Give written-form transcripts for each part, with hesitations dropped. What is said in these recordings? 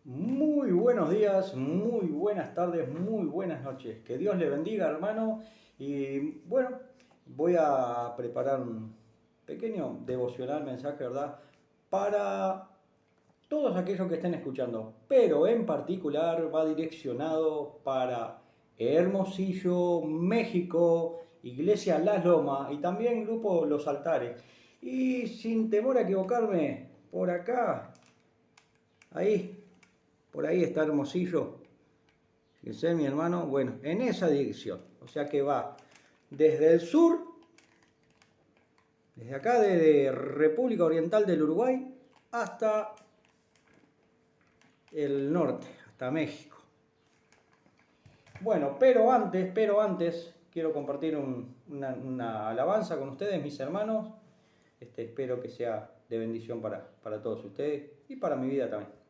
Muy buenos días, muy buenas tardes, muy buenas noches. Que Dios le bendiga, hermano. Y bueno, voy a preparar un pequeño devocional mensaje, ¿verdad? Para todos aquellos que estén escuchando, pero en particular va direccionado para Hermosillo, México, Iglesia Las Lomas y también Grupo Los Altares. Y sin temor a equivocarme, por acá, ahí. Por ahí está Hermosillo, fíjense mi hermano, bueno, en esa dirección. O sea que va desde el sur, desde acá, desde República Oriental del Uruguay, hasta el norte, hasta México. Bueno, pero antes quiero compartir una alabanza con ustedes, mis hermanos. Espero que sea de bendición para todos ustedes y para mi vida también.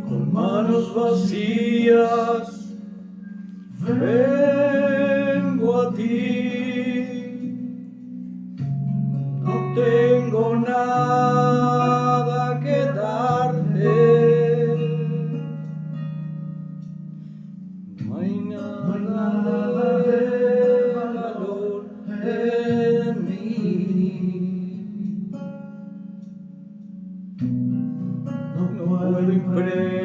Con manos vacías vengo a ti, no tengo nada que darte, no hay nada de valor en mí, no puedo impresionarte.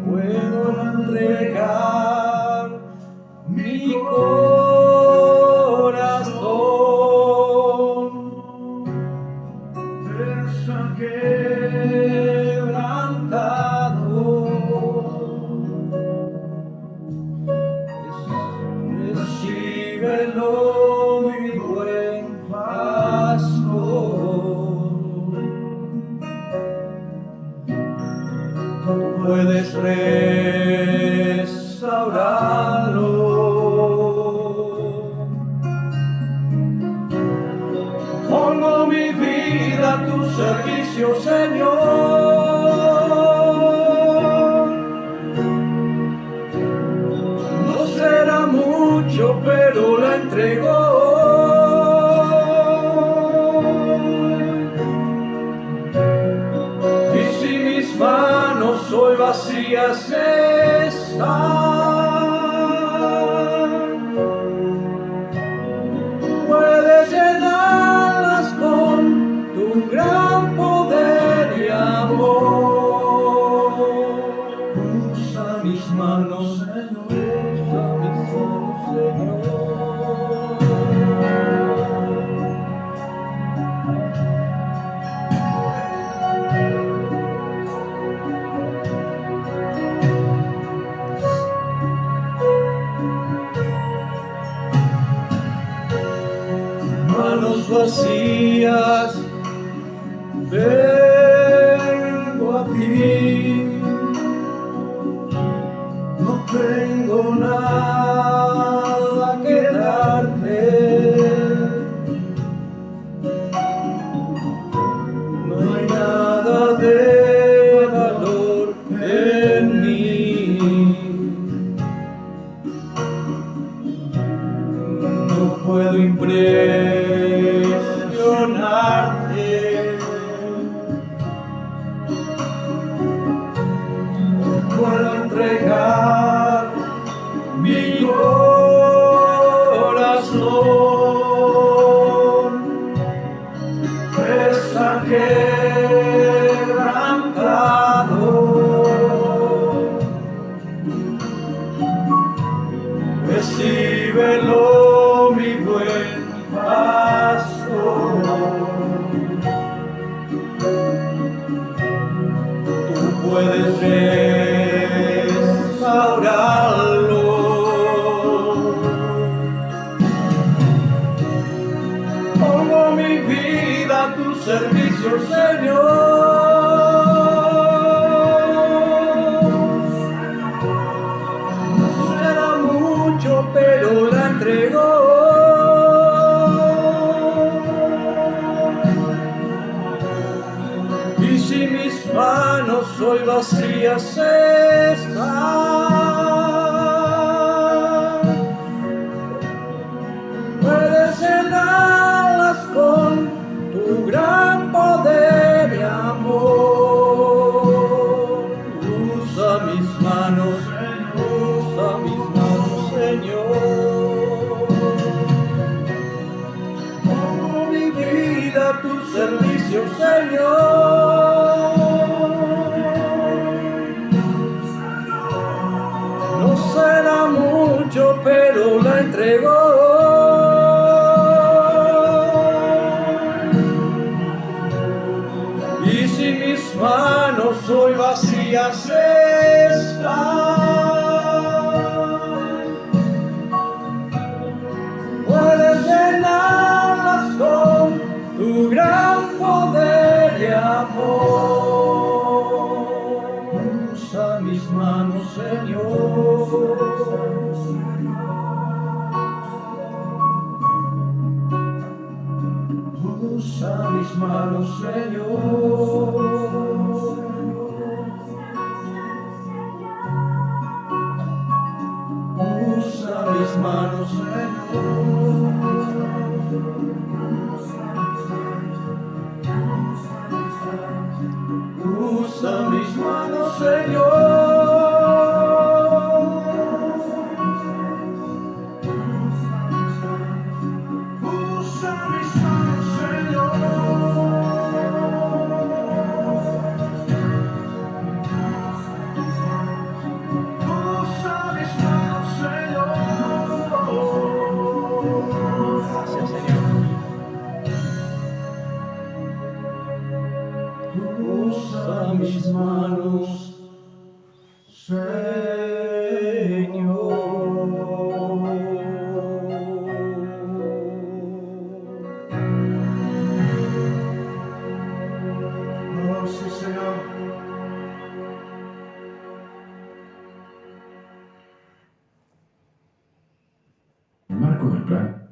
Puedo entregar mi corazón, quebrantado. Recíbelo, mi buen pastor. Tú puedes restaurarlo. Pongo mi vida a tu servicio, Señor. No será mucho, pero la entrego hoy. Y si mis manos hoy vacías están, puedes llenarlas con tu gran poder y amor. Usa mis manos, Señor, usa mis manos, Señor. Manos vacías vengo a ti, no tengo nada que darte, no hay nada de valor en mí, no puedo impresionarte. Puedo entregar mi corazón, pesa quebrantado. servicio, Señor. No era mucho, pero la entregó. Y si mis manos hoy vacías están, puedes llenarlas con tu gran poder y amor. Usa mis manos, Señor. Pongo mi vida a tu servicio, Señor. No será mucho, pero la entregó. Y si mis manos hoy vacías están, puedes llenarlas con tu gran poder y amor. Usa mis manos, Señor. Usa mis manos, Señor. Usa mis manos, Señor. Usa mis manos, Señor. Usa mis manos, Señor. Oh, sí, Señor. Marco del plan.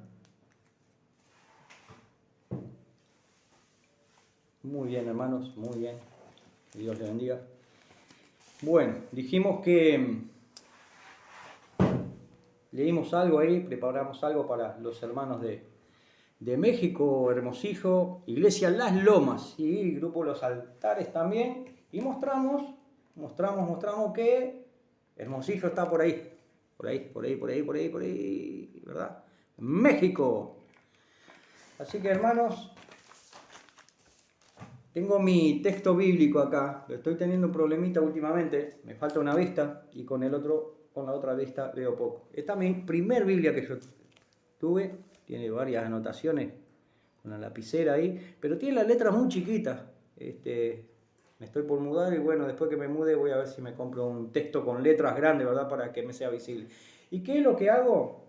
Muy bien, hermanos, muy bien. Que Dios les bendiga. Bueno, dijimos que leímos algo ahí, preparamos algo para los hermanos de México, Hermosillo, Iglesia Las Lomas y Grupo Los Altares también. Y mostramos que Hermosillo está por ahí, ¿verdad? México. Así que, hermanos, tengo mi texto bíblico acá. Estoy teniendo un problemita últimamente. Me falta una vista y con la otra vista veo poco. Esta es mi primer Biblia que yo tuve. Tiene varias anotaciones con la lapicera ahí, pero tiene las letras muy chiquitas. Me estoy por mudar y bueno, después que me mude voy a ver si me compro un texto con letras grandes, ¿verdad? Para que me sea visible. ¿Y qué es lo que hago?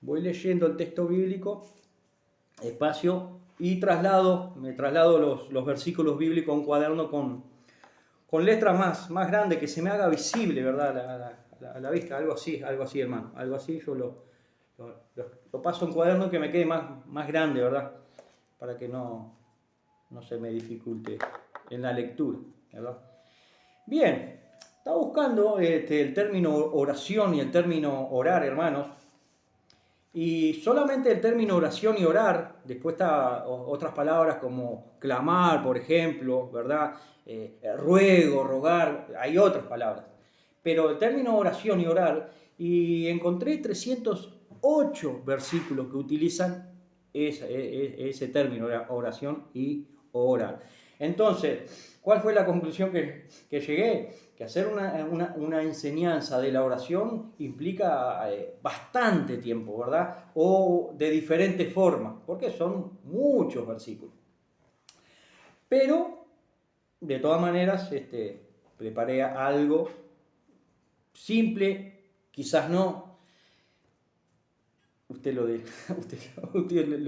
Voy leyendo el texto bíblico, espacio, y me traslado los versículos bíblicos a un cuaderno con letras más grandes, que se me haga visible, ¿verdad? A la vista, algo así, hermano. Algo así yo lo paso a un cuaderno que me quede más grande, ¿verdad? Para que no se me dificulte en la lectura, ¿verdad? Bien, estaba buscando el término oración y el término orar, hermanos. Y solamente el término oración y orar, después está otras palabras como clamar, por ejemplo, ¿verdad? Ruego, rogar, hay otras palabras. Pero el término oración y orar, y encontré 308 versículos que utilizan ese término, oración y orar. Entonces, ¿cuál fue la conclusión que llegué? Que hacer una enseñanza de la oración implica bastante tiempo, ¿verdad? O de diferentes formas, porque son muchos versículos. Pero, de todas maneras, preparé algo simple, quizás no. Usted lo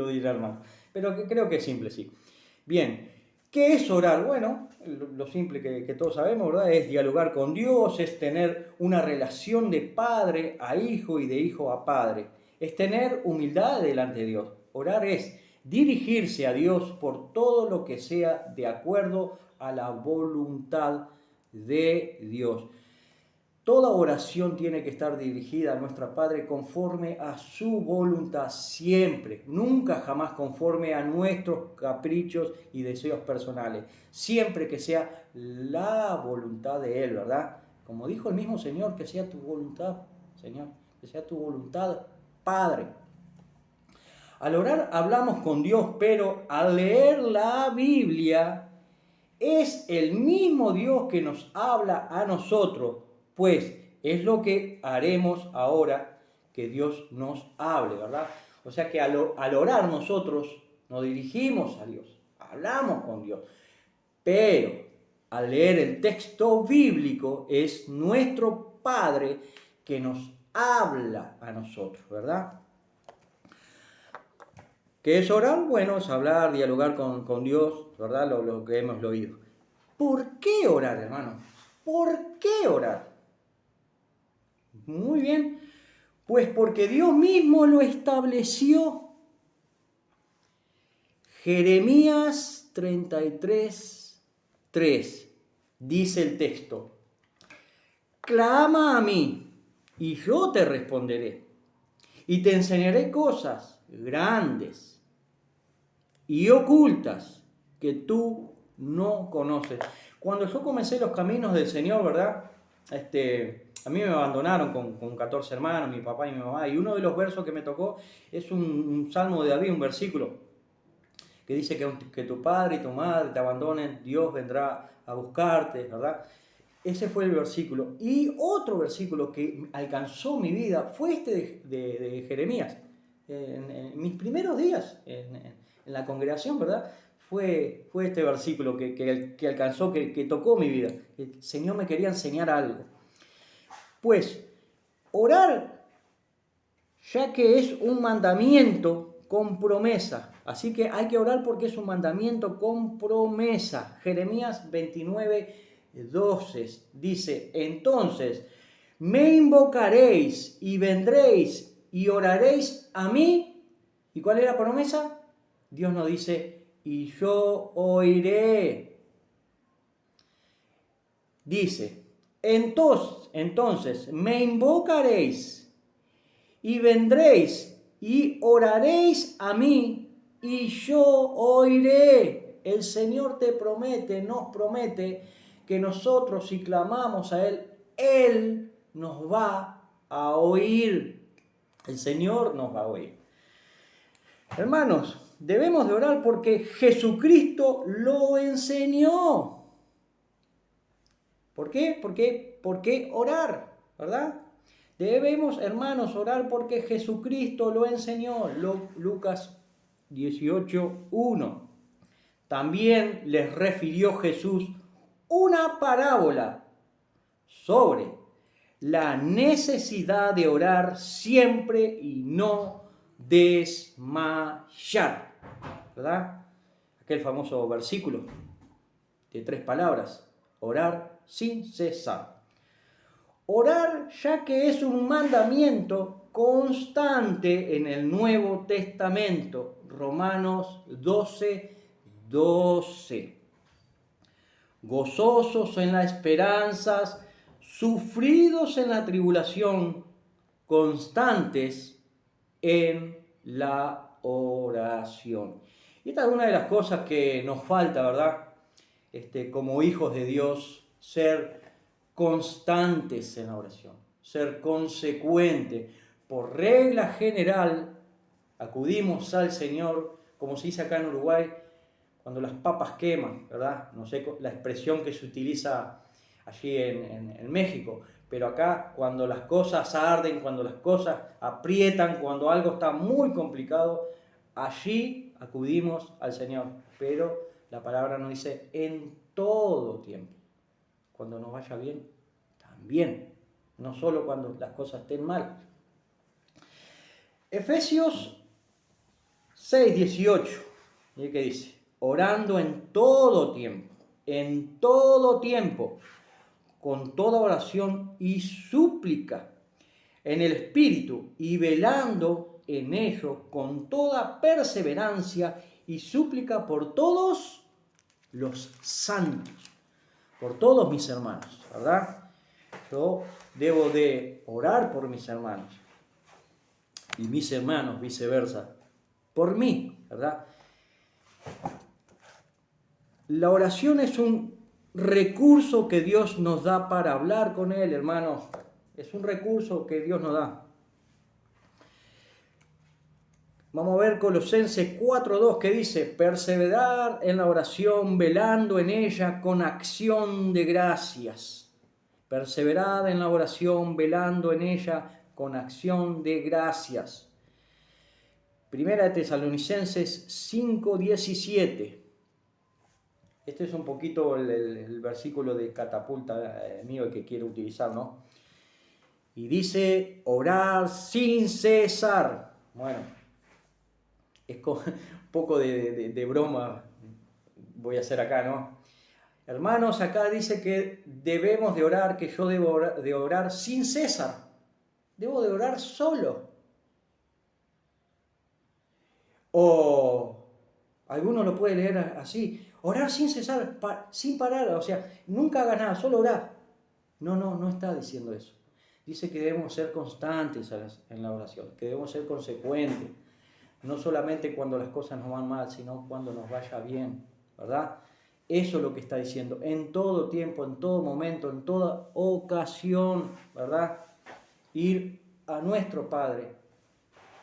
dirá, hermano. Pero creo que es simple, sí. Bien, ¿Qué es orar? Bueno, lo simple que todos sabemos, ¿verdad? Es dialogar con Dios, es tener una relación de padre a hijo y de hijo a padre. Es tener humildad delante de Dios. Orar es dirigirse a Dios por todo lo que sea de acuerdo a la voluntad de Dios. Toda oración tiene que estar dirigida a nuestro Padre conforme a su voluntad, siempre, nunca jamás conforme a nuestros caprichos y deseos personales, siempre que sea la voluntad de Él, ¿verdad? Como dijo el mismo Señor, que sea tu voluntad, Señor, que sea tu voluntad, Padre. Al orar hablamos con Dios, pero al leer la Biblia es el mismo Dios que nos habla a nosotros, pues es lo que haremos ahora que Dios nos hable, ¿verdad? O sea que al orar nosotros nos dirigimos a Dios, hablamos con Dios, pero al leer el texto bíblico es nuestro Padre que nos habla a nosotros, ¿verdad? ¿Qué es orar? Bueno, es hablar, dialogar con Dios, ¿verdad? Lo que hemos oído. ¿Por qué orar, hermano? ¿Por qué orar? Muy bien, pues porque Dios mismo lo estableció. Jeremías 33:3 dice el texto: clama a mí y yo te responderé y te enseñaré cosas grandes y ocultas que tú no conoces. Cuando yo comencé los caminos del Señor, ¿verdad? A mí me abandonaron con 14 hermanos, mi papá y mi mamá, y uno de los versos que me tocó es un salmo de David, un versículo, que dice que tu padre y tu madre te abandonen, Dios vendrá a buscarte, ¿verdad? Ese fue el versículo. Y otro versículo que alcanzó mi vida fue este de Jeremías. En mis primeros días en la congregación, ¿verdad? Fue este versículo que alcanzó, que tocó mi vida. El Señor me quería enseñar algo. Pues, orar, ya que es un mandamiento con promesa. Así que hay que orar porque es un mandamiento con promesa. Jeremías 29:12 dice: entonces me invocaréis y vendréis y oraréis a mí. ¿Y cuál es la promesa? Dios nos dice: y yo oiré. Dice: entonces me invocaréis y vendréis y oraréis a mí y yo oiré. El Señor te promete, nos promete que nosotros, si clamamos a Él, Él nos va a oír. El Señor nos va a oír. Hermanos, debemos de orar porque Jesucristo lo enseñó. ¿Por qué? ¿Por qué orar? ¿Verdad? Debemos, hermanos, orar porque Jesucristo lo enseñó. Lucas 18:1. También les refirió Jesús una parábola sobre la necesidad de orar siempre y no desmayar. ¿Verdad? Aquel famoso versículo de 3 palabras: orar sin cesar. Orar, ya que es un mandamiento constante en el Nuevo Testamento. Romanos 12:12. Gozosos en la esperanza, sufridos en la tribulación, constantes en la oración. Y esta es una de las cosas que nos falta, ¿verdad? Como hijos de Dios, ser constantes en la oración, ser consecuentes. Por regla general, acudimos al Señor, como se dice acá en Uruguay, cuando las papas queman, ¿verdad? No sé la expresión que se utiliza allí en México, pero acá cuando las cosas arden, cuando las cosas aprietan, cuando algo está muy complicado, allí acudimos al Señor. Pero la palabra nos dice en todo tiempo. Cuando nos vaya bien, también. No solo cuando las cosas estén mal. Efesios 6:18. ¿Y qué dice? orando en todo tiempo, con toda oración y súplica en el Espíritu, y velando en ello con toda perseverancia y súplica por todos los santos, por todos mis hermanos, ¿verdad? Yo debo de orar por mis hermanos y mis hermanos viceversa, por mí, ¿verdad? La oración es un recurso que Dios nos da para hablar con Él, hermanos. Es un recurso que Dios nos da. Vamos a ver Colosenses 4:2 que dice, perseverar en la oración, velando en ella con acción de gracias. Perseverar en la oración, velando en ella con acción de gracias. Primera de Tesalonicenses 5:17. Este es un poquito el versículo de catapulta mío que quiero utilizar, ¿no? Y dice, orar sin cesar. Bueno, es un poco de broma voy a hacer acá, ¿no? Hermanos, acá dice que debemos de orar, que yo debo de orar sin cesar. Debo de orar solo. O alguno lo puede leer así, orar sin cesar, sin parar, o sea, nunca hagas nada, solo orar. No está diciendo eso. Dice que debemos ser constantes en la oración, que debemos ser consecuentes, no solamente cuando las cosas nos van mal, sino cuando nos vaya bien, ¿verdad? Eso es lo que está diciendo, en todo tiempo, en todo momento, en toda ocasión, ¿verdad? Ir a nuestro Padre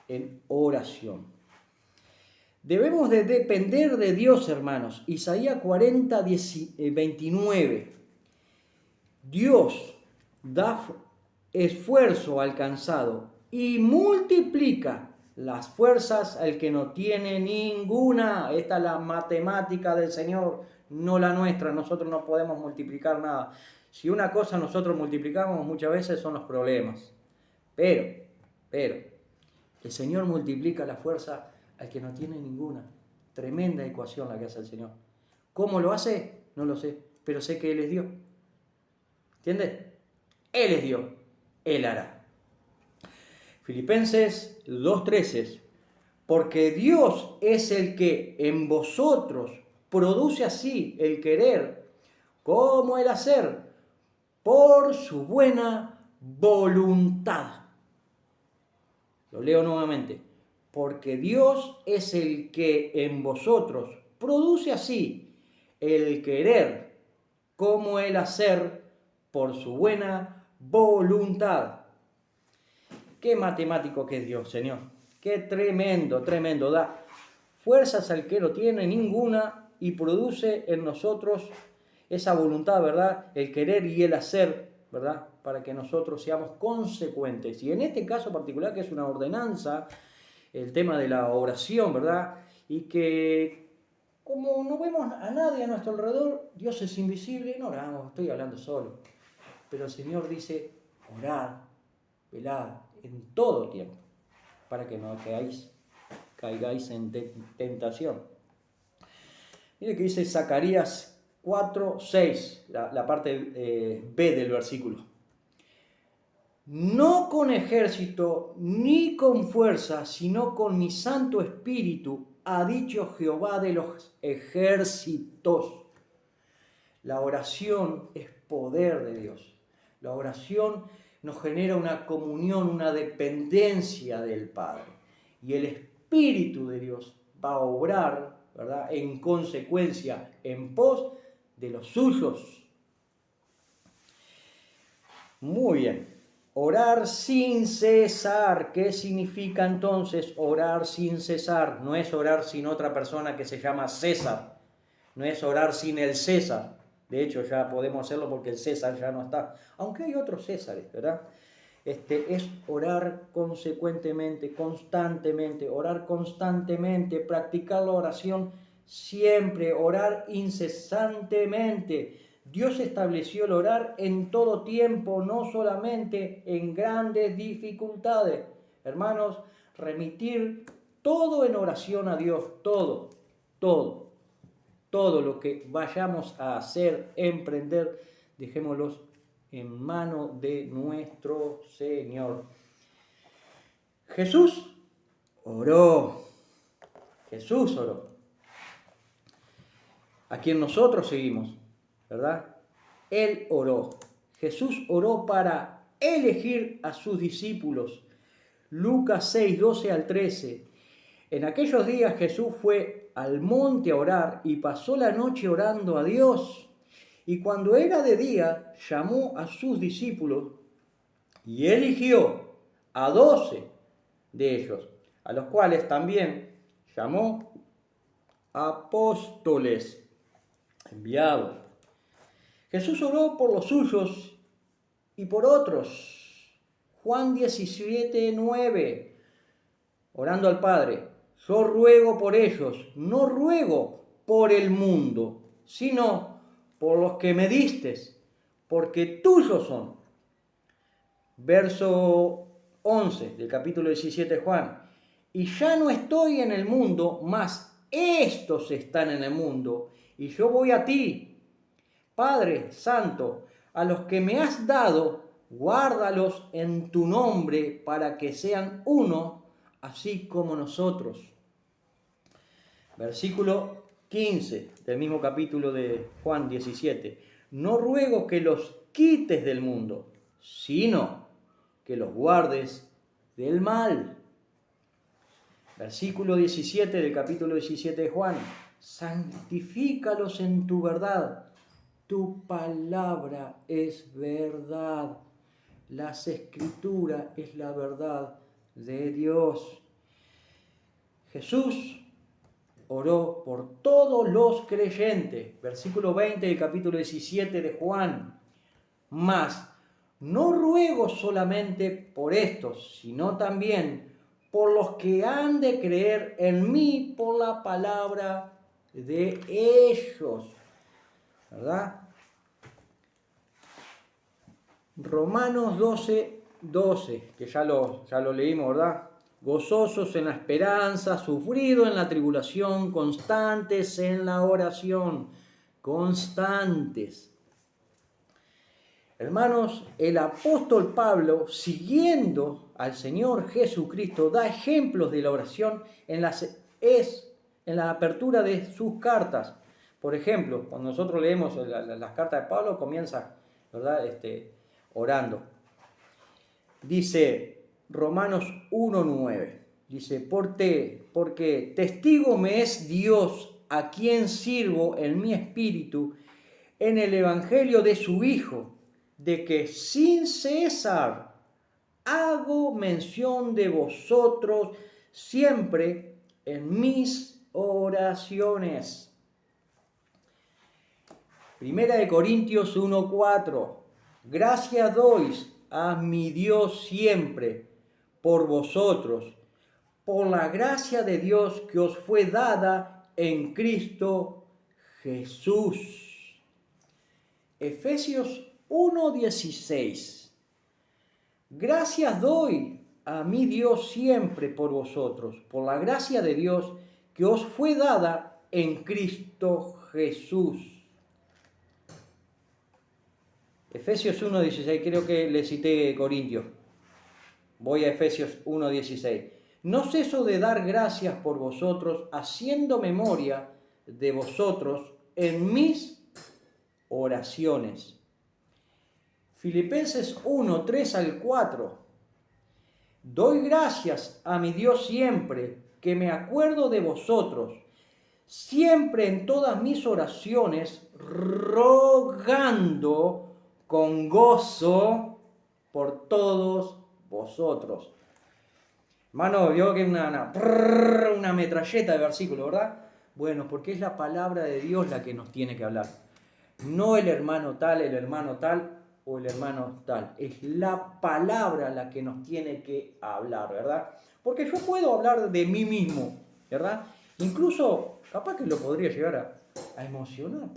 en oración. Debemos de depender de Dios, hermanos. Isaías 40:29. Dios da esfuerzo al cansado y multiplica las fuerzas al que no tiene ninguna. Esta es la matemática del Señor, no la nuestra. Nosotros no podemos multiplicar nada. Si una cosa nosotros multiplicamos, muchas veces son los problemas. Pero, el Señor multiplica la fuerza al que no tiene ninguna. Tremenda ecuación la que hace el Señor. ¿Cómo lo hace? No lo sé, pero sé que Él es Dios. ¿Entiendes? Él es Dios, Él hará. Filipenses 2:13. Porque Dios es el que en vosotros produce así el querer como el hacer por su buena voluntad. Lo leo nuevamente. Porque Dios es el que en vosotros produce así el querer como el hacer por su buena voluntad. Qué matemático que es Dios, Señor. Qué tremendo. Da fuerzas al que no tiene ninguna y produce en nosotros esa voluntad, ¿verdad? El querer y el hacer, ¿verdad? Para que nosotros seamos consecuentes. Y en este caso particular, que es una ordenanza, el tema de la oración, ¿verdad? Y que como no vemos a nadie a nuestro alrededor, Dios es invisible, no oramos, estoy hablando solo. Pero el Señor dice, orad, velad en todo tiempo, para que no caigáis en tentación. Mire que dice Zacarías 4:6, la parte B del versículo. No con ejército ni con fuerza, sino con mi Santo Espíritu, ha dicho Jehová de los ejércitos. La oración es poder de Dios. La oración nos genera una comunión, una dependencia del Padre. Y el Espíritu de Dios va a obrar, ¿verdad?, en consecuencia, en pos de los suyos. Muy bien. Orar sin cesar. ¿Qué significa entonces orar sin cesar? No es orar sin otra persona que se llama César. No es orar sin el César. De hecho, ya podemos hacerlo porque el César ya no está. Aunque hay otros Césares, ¿verdad? Es orar consecuentemente, constantemente. Orar constantemente. Practicar la oración siempre. Orar incesantemente. Dios estableció el orar en todo tiempo, no solamente en grandes dificultades. Hermanos, remitir todo en oración a Dios, todo. todo lo que vayamos a hacer, emprender, dejémoslos en mano de nuestro Señor. Jesús oró. Jesús oró. A quien nosotros seguimos, ¿verdad? Él oró. Jesús oró para elegir a sus discípulos. Lucas 6, 12 al 13. En aquellos días Jesús fue al monte a orar y pasó la noche orando a Dios. Y cuando era de día, llamó a sus discípulos y eligió a 12 de ellos, a los cuales también llamó apóstoles, enviados. Jesús oró por los suyos y por otros. Juan 17, 9, orando al Padre: yo ruego por ellos, no ruego por el mundo, sino por los que me distes, porque tuyos son. Verso 11 del capítulo 17 de Juan: y ya no estoy en el mundo, mas estos están en el mundo, y yo voy a ti. Padre Santo, a los que me has dado, guárdalos en tu nombre, para que sean uno, así como nosotros. Versículo 15 del mismo capítulo de Juan 17. No ruego que los quites del mundo, sino que los guardes del mal. Versículo 17 del capítulo 17 de Juan. Santifícalos en tu verdad. Tu palabra es verdad. Las Escrituras es la verdad de Dios. Jesús oró por todos los creyentes. Versículo 20 del capítulo 17 de Juan. Mas no ruego solamente por estos, sino también por los que han de creer en mí por la palabra de ellos. ¿Verdad? Romanos 12, 12, que ya lo leímos, ¿verdad? Gozosos en la esperanza, sufridos en la tribulación, constantes en la oración, constantes. Hermanos, el apóstol Pablo, siguiendo al Señor Jesucristo, da ejemplos de la oración en la apertura de sus cartas. Por ejemplo, cuando nosotros leemos las cartas de Pablo, comienza, ¿verdad? Orando. Dice Romanos 1:9, dice: porque testigo me es Dios, a quien sirvo en mi espíritu, en el evangelio de su Hijo, de que sin cesar hago mención de vosotros siempre en mis oraciones. Primera de Corintios 1:4. Gracias doy a mi Dios siempre por vosotros, por la gracia de Dios que os fue dada en Cristo Jesús. Efesios 1:16. Gracias doy a mi Dios siempre por vosotros, por la gracia de Dios que os fue dada en Cristo Jesús. Efesios 1:16, creo que le cité Corintios. Voy a Efesios 1:16. No ceso de dar gracias por vosotros, haciendo memoria de vosotros en mis oraciones. Filipenses 1:3 al 4. Doy gracias a mi Dios siempre que me acuerdo de vosotros, siempre en todas mis oraciones, rogando con gozo por todos vosotros. Hermano, vio que es una metralleta de versículo, ¿verdad? Bueno, porque es la palabra de Dios la que nos tiene que hablar. No el hermano tal o el hermano tal. Es la palabra la que nos tiene que hablar, ¿verdad? Porque yo puedo hablar de mí mismo, ¿verdad? Incluso, capaz que lo podría llegar a emocionar.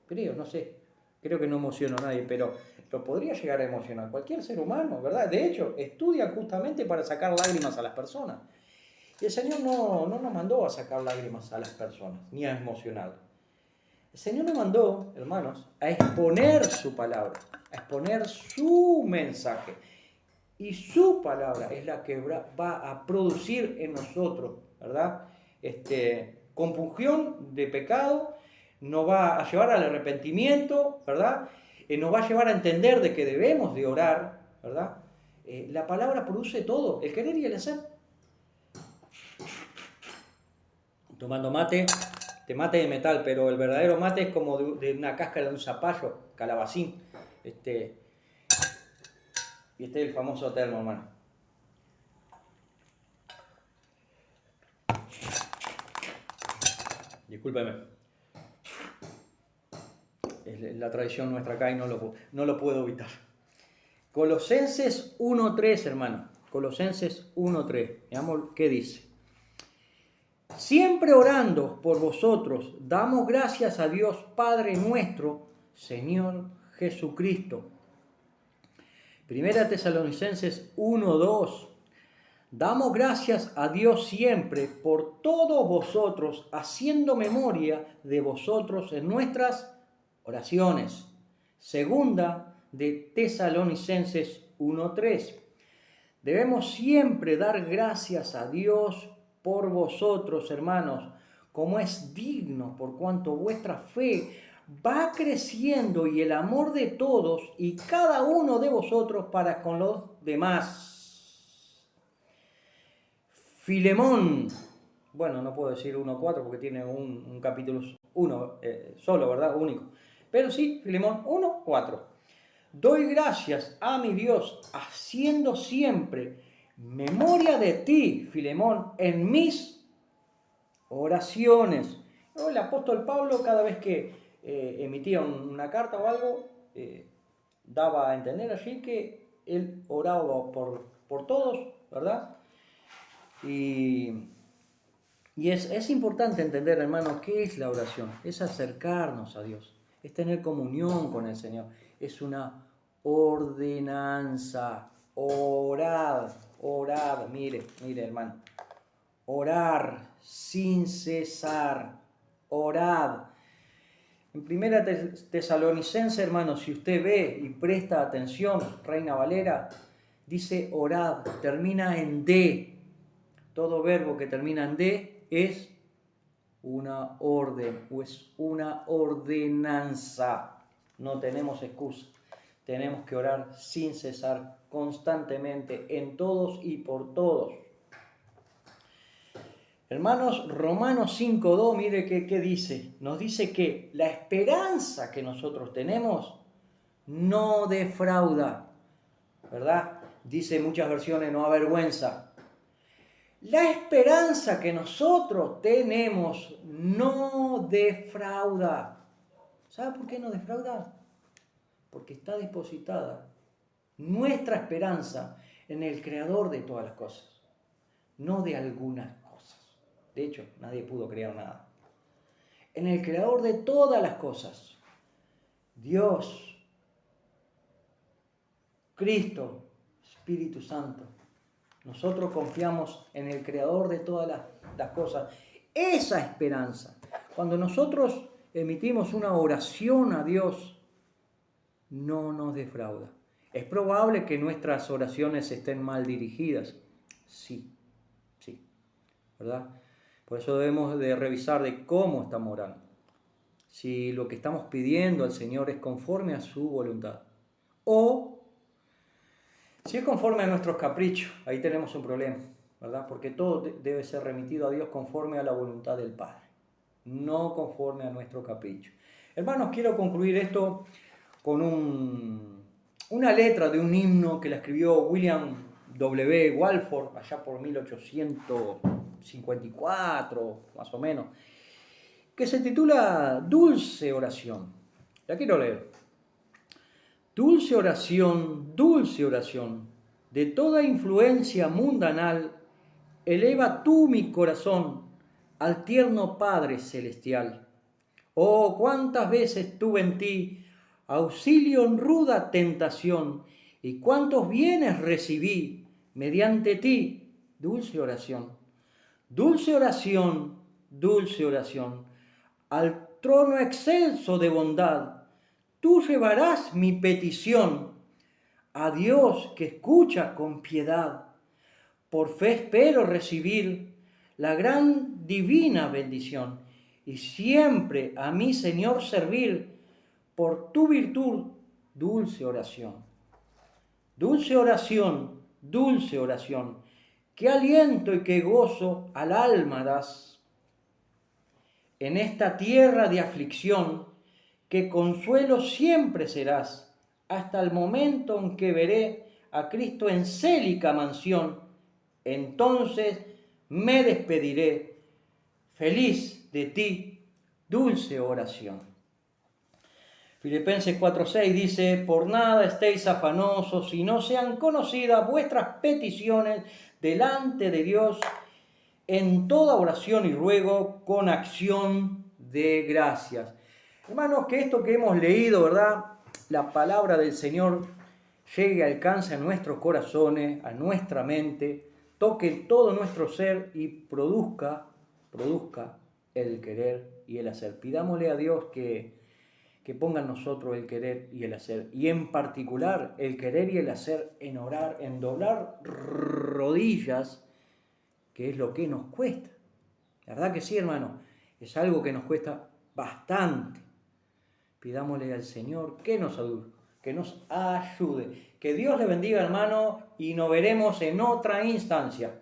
Creo, no sé. Creo que no emociono a nadie, pero lo podría llegar a emocionar cualquier ser humano, ¿verdad? De hecho, estudian justamente para sacar lágrimas a las personas. Y el Señor no nos mandó a sacar lágrimas a las personas, ni a emocionar. El Señor me mandó, hermanos, a exponer su palabra, a exponer su mensaje. Y su palabra es la que va a producir en nosotros, ¿verdad? Compunción de pecado, nos va a llevar al arrepentimiento, ¿verdad? Nos va a llevar a entender de que debemos de orar, ¿verdad? La palabra produce todo, el querer y el hacer. Tomando mate, mate de metal, pero el verdadero mate es como de una cáscara de un zapallo, calabacín. Y este es el famoso termo, hermano. Discúlpeme. Es la tradición nuestra acá y no lo puedo evitar. Colosenses 1.3, hermano. Colosenses 1.3. Veamos qué dice. Siempre orando por vosotros, damos gracias a Dios Padre nuestro, Señor Jesucristo. Primera Tesalonicenses 1.2. Damos gracias a Dios siempre por todos vosotros, haciendo memoria de vosotros en nuestras oraciones. Segunda de Tesalonicenses 1.3. Debemos siempre dar gracias a Dios por vosotros, hermanos, como es digno, por cuanto vuestra fe va creciendo y el amor de todos y cada uno de vosotros para con los demás. Filemón, bueno, no puedo decir 1.4 porque tiene un capítulo solo, ¿verdad? Único. Pero sí, Filemón 1.4. Doy gracias a mi Dios, haciendo siempre memoria de ti, Filemón, en mis oraciones. El apóstol Pablo, cada vez que emitía una carta o algo, daba a entender allí que él oraba por todos, ¿verdad? Y es importante entender, hermanos, qué es la oración. Es acercarnos a Dios, es tener comunión con el Señor, es una ordenanza. Orad, mire, hermano. Orar sin cesar, orad. En Primera Tesalonicense, hermano, si usted ve y presta atención, Reina Valera, dice orad, termina en D. Todo verbo que termina en D es una orden o es una ordenanza. No tenemos excusa. Tenemos que orar sin cesar, constantemente, en todos y por todos. Hermanos, Romanos 5.2, mire qué dice. Nos dice que la esperanza que nosotros tenemos no defrauda, ¿verdad? Dice en muchas versiones, no avergüenza. La esperanza que nosotros tenemos no defrauda. ¿Sabe por qué no defrauda? Porque está depositada nuestra esperanza en el Creador de todas las cosas, no de algunas cosas. De hecho, nadie pudo crear nada. En el Creador de todas las cosas, Dios, Cristo, Espíritu Santo. Nosotros confiamos en el Creador de todas las cosas. Esa esperanza, cuando nosotros emitimos una oración a Dios, no nos defrauda. Es probable que nuestras oraciones estén mal dirigidas. Sí, ¿verdad? Por eso debemos de revisar de cómo estamos orando. Si lo que estamos pidiendo al Señor es conforme a su voluntad. O si es conforme a nuestros caprichos, ahí tenemos un problema, ¿verdad? Porque todo debe ser remitido a Dios conforme a la voluntad del Padre, no conforme a nuestro capricho. Hermanos, quiero concluir esto con una letra de un himno que la escribió William W. Walford allá por 1854, más o menos, que se titula Dulce Oración. La quiero leer. Dulce oración, de toda influencia mundanal, eleva tú mi corazón al tierno Padre Celestial. Oh, cuántas veces tuve en ti auxilio en ruda tentación, y cuántos bienes recibí mediante ti. Dulce oración, trono excelso de bondad. Tú llevarás mi petición a Dios que escucha con piedad. Por fe espero recibir la gran divina bendición y siempre a mi Señor servir por tu virtud, dulce oración. Dulce oración, dulce oración, qué aliento y qué gozo al alma das. En esta tierra de aflicción, que consuelo siempre serás, hasta el momento en que veré a Cristo en célica mansión. Entonces me despediré, feliz de ti, dulce oración. Filipenses 4:6 dice, por nada estéis afanosos, y no sean conocidas vuestras peticiones delante de Dios en toda oración y ruego con acción de gracias. Hermanos, que esto que hemos leído, ¿verdad? La palabra del Señor llegue, alcance a nuestros corazones, a nuestra mente, toque todo nuestro ser y produzca el querer y el hacer. Pidámosle a Dios que ponga en nosotros el querer y el hacer, y en particular el querer y el hacer en orar, en doblar rodillas, que es lo que nos cuesta. La verdad que sí, hermano, es algo que nos cuesta bastante. Pidámosle al Señor que nos ayude. Que Dios le bendiga, hermano, y nos veremos en otra instancia.